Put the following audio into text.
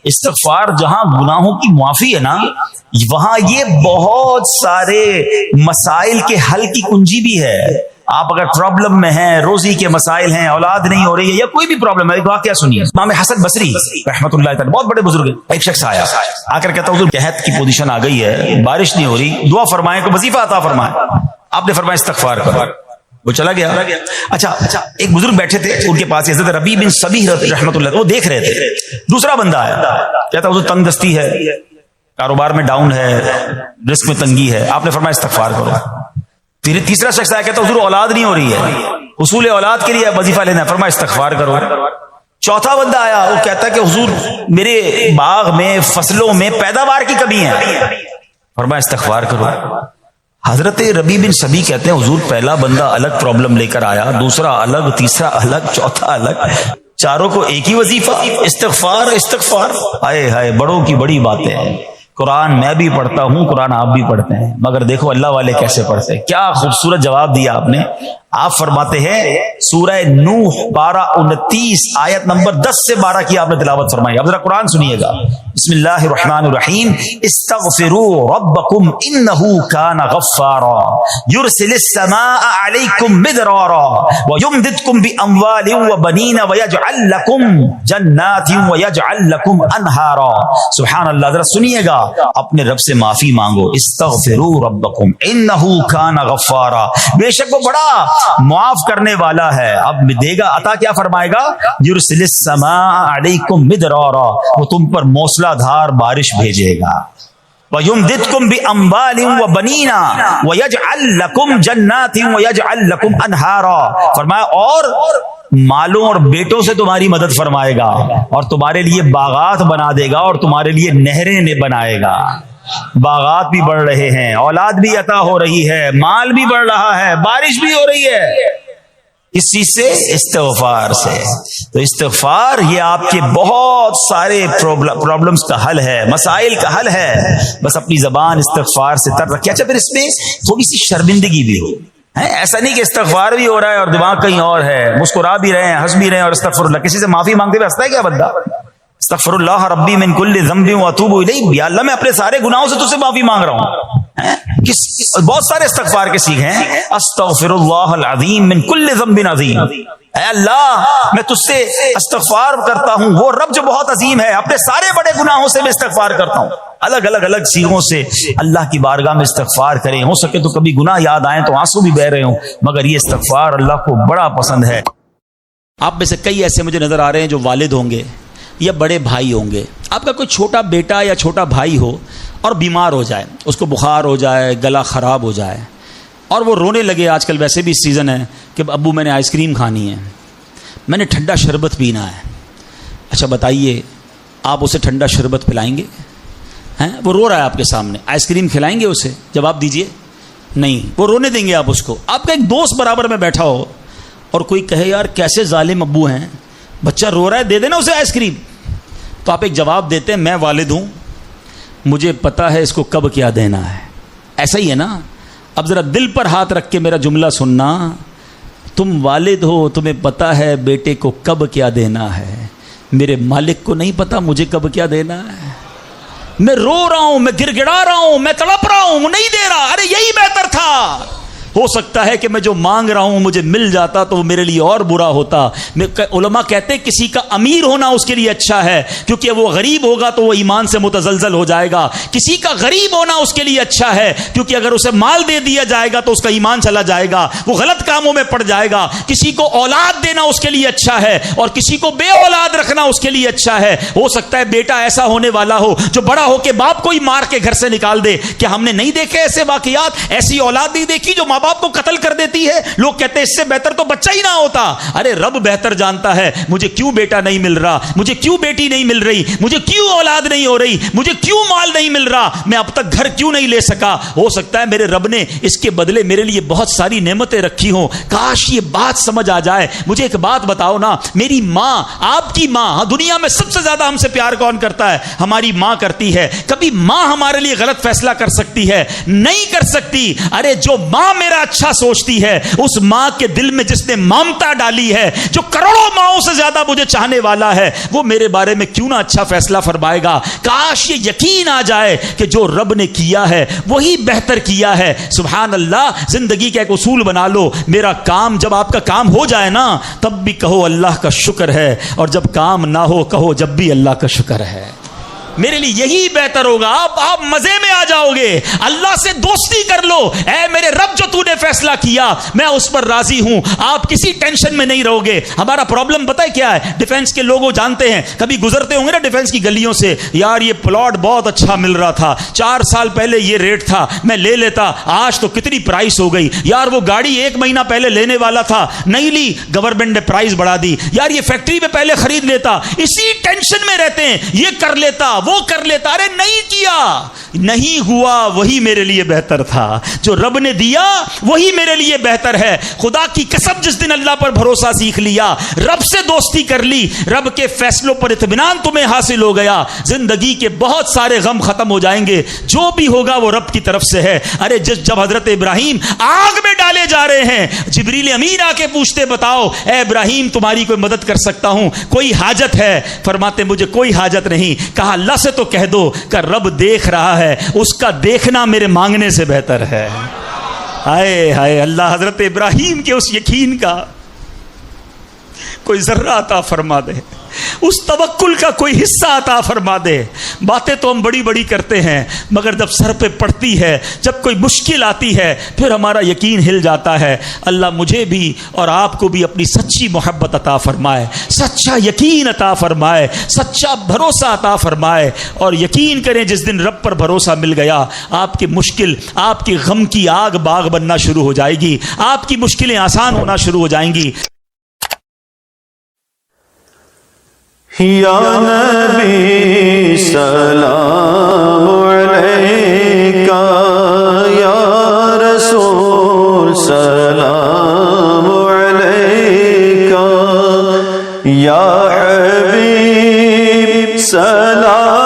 استغفار جہاں گناہوں کی معافی ہے نا، وہاں یہ بہت سارے مسائل کے حل کی کنجی بھی ہے. آپ اگر پرابلم میں ہیں، روزی کے مسائل ہیں، اولاد نہیں ہو رہی ہے یا کوئی بھی پرابلم ہے، ایک واقعہ سنیے. امام حسن بصری رحمۃ اللہ تعالی بہت بڑے بزرگ ہیں. ایک شخص آیا آ کر کہتا حضور قحط کی پوزیشن آ گئی ہے، بارش نہیں ہو رہی، دعا فرمائیں کہ وظیفہ عطا فرمائیں. آپ نے فرمایا استغفار کرو. وہ چلا گیا. اچھا ایک بزرگ بیٹھے تھے ان کے پاس، حضرت ربیع بن صبیح رحمۃ اللہ، وہ دیکھ رہے تھے. دوسرا بندہ آیا کہتا حضور تنگ دستی ہے، کاروبار میں ڈاؤن ہے، رزق میں تنگی ہے. آپ نے فرمایا استغفار کرو. پھر تیسرا شخص آیا کہتا حضور اولاد نہیں ہو رہی ہے، حصول اولاد کے لیے وظیفہ لینا ہے. فرمایا استغفار کرو. چوتھا بندہ آیا، وہ کہتا ہے کہ حضور میرے باغ میں فصلوں میں پیداوار کی کمی ہے. فرمایا استغفار کرو. حضرت ربیع بن صبیح کہتے ہیں حضور پہلا بندہ الگ پرابلم لے کر آیا، دوسرا الگ، تیسرا الگ، چوتھا الگ، چاروں کو ایک ہی وظیفہ استغفار استغفار. ہائے ہائے، بڑوں کی بڑی باتیں ہیں. قرآن میں بھی پڑھتا ہوں، قرآن آپ بھی پڑھتے ہیں، مگر دیکھو اللہ والے کیسے پڑھتے ہیں. کیا خوبصورت جواب دیا آپ نے. آپ فرماتے ہیں سورہ نوح پارہ 29 آیت نمبر 10 سے 12 کی آپ نے تلاوت فرمائی. اب ذرا قرآن سنیے گا. بسم اللہ الرحمن الرحیم. استغفروا ربکم انہ کان غفارا یرسل السماء علیکم مدرارا ویمددکم باموال وبنین ویجعل لکم جنات ویجعل لکم انہارا. سبحان اللہ. ذرا سنیے گا. اپنے رب سے معافی مانگو. استغفروا ربکم انہ کان غفارا، بے شک وہ بڑا معاف کرنے والا ہے. اب دے گا عطا، کیا فرمائے گا؟ یرسل السماء علیکم مدرارا، وہ تم پر موسلا دھار بارش بھیجے گا. وَيُمْدِدْكُمْ بِأَمْوَالٍ وَبَنِينَ وَيَجْعَلْ لَكُمْ جَنَّاتٍ وَيَجْعَلْ لَكُمْ أَنْهَارًا. فرمایا اور مالوں اور بیٹوں سے تمہاری مدد فرمائے گا، اور تمہارے لیے باغات بنا دے گا، اور تمہارے لیے نہریں بنائے گا. باغات بھی بڑھ رہے ہیں، اولاد بھی عطا ہو رہی ہے، مال بھی بڑھ رہا ہے، بارش بھی ہو رہی ہے. اس چیز سے استغفار سے. تو استغفار یہ آپ کے بہت سارے پرابلمز کا حل ہے، مسائل کا حل ہے. بس اپنی زبان استغفار سے تر رکھیے. اچھا پھر اس میں تھوڑی سی شرمندگی بھی ہو. ایسا نہیں کہ استغفار بھی ہو رہا ہے اور دماغ کہیں اور ہے، مسکرا بھی رہے ہیں، ہنس بھی رہے ہیں اور استغفر اللہ. کسی سے معافی مانگتے ہوئے ہنستا ہے کیا بندہ؟ استغفر اللہ ربی من کل ذنب واتوب الیہ. یا اللہ میں اپنے سارے گناہوں سے تجھ سے معافی مانگ رہا ہوں. بہت سارے استغفار کے سیکھ ہیں. استغفر اللہ العظیم من کل ذنب عظیم. اے اللہ میں تجھ سے استغفار کرتا ہوں، وہ رب جو بہت عظیم ہے، اپنے سارے بڑے گناہوں سے میں استغفار کرتا ہوں. الگ الگ سیغوں سے اللہ کی بارگاہ میں استغفار کریں. ہو سکے تو کبھی گناہ یاد آئیں تو آنسو بھی بہ رہے ہوں، مگر یہ استغفار اللہ کو بڑا پسند ہے. آپ میں سے کئی ایسے مجھے نظر آ رہے ہیں جو والد ہوں گے یا بڑے بھائی ہوں گے. آپ کا کوئی چھوٹا بیٹا یا چھوٹا بھائی ہو اور بیمار ہو جائے، اس کو بخار ہو جائے، گلا خراب ہو جائے، اور وہ رونے لگے. آج کل ویسے بھی سیزن ہے کہ ابو میں نے آئس کریم کھانی ہے، میں نے ٹھنڈا شربت پینا ہے. اچھا بتائیے آپ اسے ٹھنڈا شربت پلائیں گے؟ وہ رو رہا ہے آپ کے سامنے، آئس کریم کھلائیں گے اسے؟ جواب دیجئے. نہیں، وہ رونے دیں گے آپ اس کو. آپ کا ایک دوست برابر میں بیٹھا ہو اور کوئی کہے یار کیسے ظالم ابو ہیں، بچہ رو رہا ہے، دے دینا اسے آئس کریم. تو آپ ایک جواب دیتے ہیں میں والد ہوں، مجھے پتا ہے اس کو کب کیا دینا ہے. ایسا ہی ہے نا. اب ذرا دل پر ہاتھ رکھ کے میرا جملہ سننا. تم والد ہو، تمہیں پتا ہے بیٹے کو کب کیا دینا ہے. میرے مالک کو نہیں پتا مجھے کب کیا دینا ہے. میں رو رہا ہوں، میں گڑ گڑا رہا ہوں، میں تڑپ رہا ہوں، نہیں دے رہا. ارے یہی بہتر تھا. ہو سکتا ہے کہ میں جو مانگ رہا ہوں مجھے مل جاتا تو وہ میرے لیے اور برا ہوتا. علماء کہتے ہیں کسی کا امیر ہونا اس کے لیے اچھا ہے، کیونکہ وہ غریب ہوگا تو وہ ایمان سے متزلزل ہو جائے گا. کسی کا غریب ہونا اس کے لیے اچھا ہے، کیونکہ اگر اسے مال دے دیا جائے گا تو اس کا ایمان چلا جائے گا، وہ غلط کاموں میں پڑ جائے گا. کسی کو اولاد دینا اس کے لیے اچھا ہے، اور کسی کو بے اولاد رکھنا اس کے لیے اچھا ہے. ہو سکتا ہے بیٹا ایسا ہونے والا ہو جو بڑا ہو کے باپ کو ہی مار کے گھر سے نکال دے. کہ ہم نے نہیں دیکھے ایسے واقعات؟ ایسی اولاد نہیں دیکھی جو ماں باپ کو قتل کر دیتی ہے؟ لوگ کہتے ہیں اس سے بہتر تو بچہ ہی نہ ہوتا. ارے رب بہتر جانتا ہے مجھے کیوں بیٹا نہیں مل رہا، مجھے کیوں بیٹی نہیں مل رہی، مجھے کیوں اولاد نہیں ہو رہی، مجھے کیوں مال نہیں مل رہا، میں اب تک گھر کیوں نہیں لے سکا. ہو سکتا ہے میرے رب نے اس کے بدلے میرے لیے بہت ساری نعمتیں رکھی ہوں. کاش یہ بات سمجھ آ جائے. مجھے ایک بات بتاؤ نا، میری ماں، آپ کی ماں، دنیا میں سب سے زیادہ ہم سے پیار کون کرتا ہے؟ ہماری ماں کرتی ہے. کبھی ماں ہمارے لیے غلط فیصلہ کر سکتی ہے؟ نہیں کر سکتی. ارے جو ماں میرا میرا اچھا سوچتی ہے، اس ماں کے دل میں جس نے ممتا ڈالی ہے، جو کروڑوں ماؤں سے زیادہ مجھے چاہنے والا ہے، وہ میرے بارے میں کیوں نہ اچھا فیصلہ فرمائے گا۔ کاش یہ یقین آ جائے کہ جو رب نے کیا ہے وہی بہتر کیا ہے۔ سبحان اللہ، زندگی کا ایک اصول بنا لو، میرا کام جب آپ کا کام ہو جائے نا تب بھی کہو اللہ کا شکر ہے، اور جب کام نہ ہو کہو جب بھی اللہ کا شکر ہے۔ میرے لیے یہی بہتر ہوگا۔ آپ مزے میں آ جاؤ گے، اللہ سے دوستی کر لو، اے میرے رب جو تو نے فیصلہ کیا میں اس پر راضی ہوں، آپ کسی ٹینشن میں نہیں رہو گے۔ ہمارا پرابلم پتہ ہے کیا ہے؟ ڈیفنس کے لوگ جانتے ہیں، کبھی گزرتے ہوں گے نا ڈیفنس کی گلیوں سے، یار یہ پلاٹ بہت اچھا مل رہا تھا، 4 سال پہلے یہ ریٹ تھا، میں لے لیتا، آج تو کتنی پرائس ہو گئی، یار وہ گاڑی 1 مہینہ پہلے لینے والا تھا، نہیں لی، گورنمنٹ نے پرائس بڑھا دی، یار یہ فیکٹری میں پہلے خرید لیتا۔ اسی ٹینشن میں رہتے ہیں، یہ کر لیتا وہ کر لیتا، ارے نہیں کیا، نہیں ہوا، وہی میرے لیے بہتر تھا، جو رب نے دیا وہی میرے لیے بہتر ہے۔ خدا کی قسم، جس دن اللہ پر بھروسہ سیکھ لیا، رب سے دوستی کر لی، رب کے فیصلوں پر اطمینان تمہیں حاصل ہو گیا، زندگی کے بہت سارے غم ختم ہو جائیں گے، جو بھی ہوگا وہ رب کی طرف سے ہے۔ ارے جب حضرت ابراہیم آگ میں ڈالے جا رہے ہیں، جبریل امین آ کے پوچھتے بتاؤ اے ابراہیم تمہاری کوئی مدد کر سکتا ہوں، کوئی حاجت ہے؟ فرماتے مجھے کوئی حاجت نہیں۔ کہا اللہ سے تو کہہ دو کہ رب دیکھ رہا ہے، اس کا دیکھنا میرے مانگنے سے بہتر ہے۔ ہائے ہائے، اللہ حضرت ابراہیم کے اس یقین کا کوئی ذرہ عطا فرما دے، اس توکل کا کوئی حصہ عطا فرما دے۔ باتیں تو ہم بڑی بڑی کرتے ہیں، مگر جب سر پہ پڑتی ہے، جب کوئی مشکل آتی ہے، پھر ہمارا یقین ہل جاتا ہے۔ اللہ مجھے بھی اور آپ کو بھی اپنی سچی محبت عطا فرمائے، سچا یقین عطا فرمائے، سچا بھروسہ عطا فرمائے، اور یقین کریں جس دن رب پر بھروسہ مل گیا، آپ کی مشکل، آپ کی غم کی آگ باغ بننا شروع ہو جائے گی، آپ کی مشکلیں آسان ہونا شروع ہو جائیں گی۔ یا نبی سلام علیکہ، یا رسول سلام علیکہ، یا حبیب سلام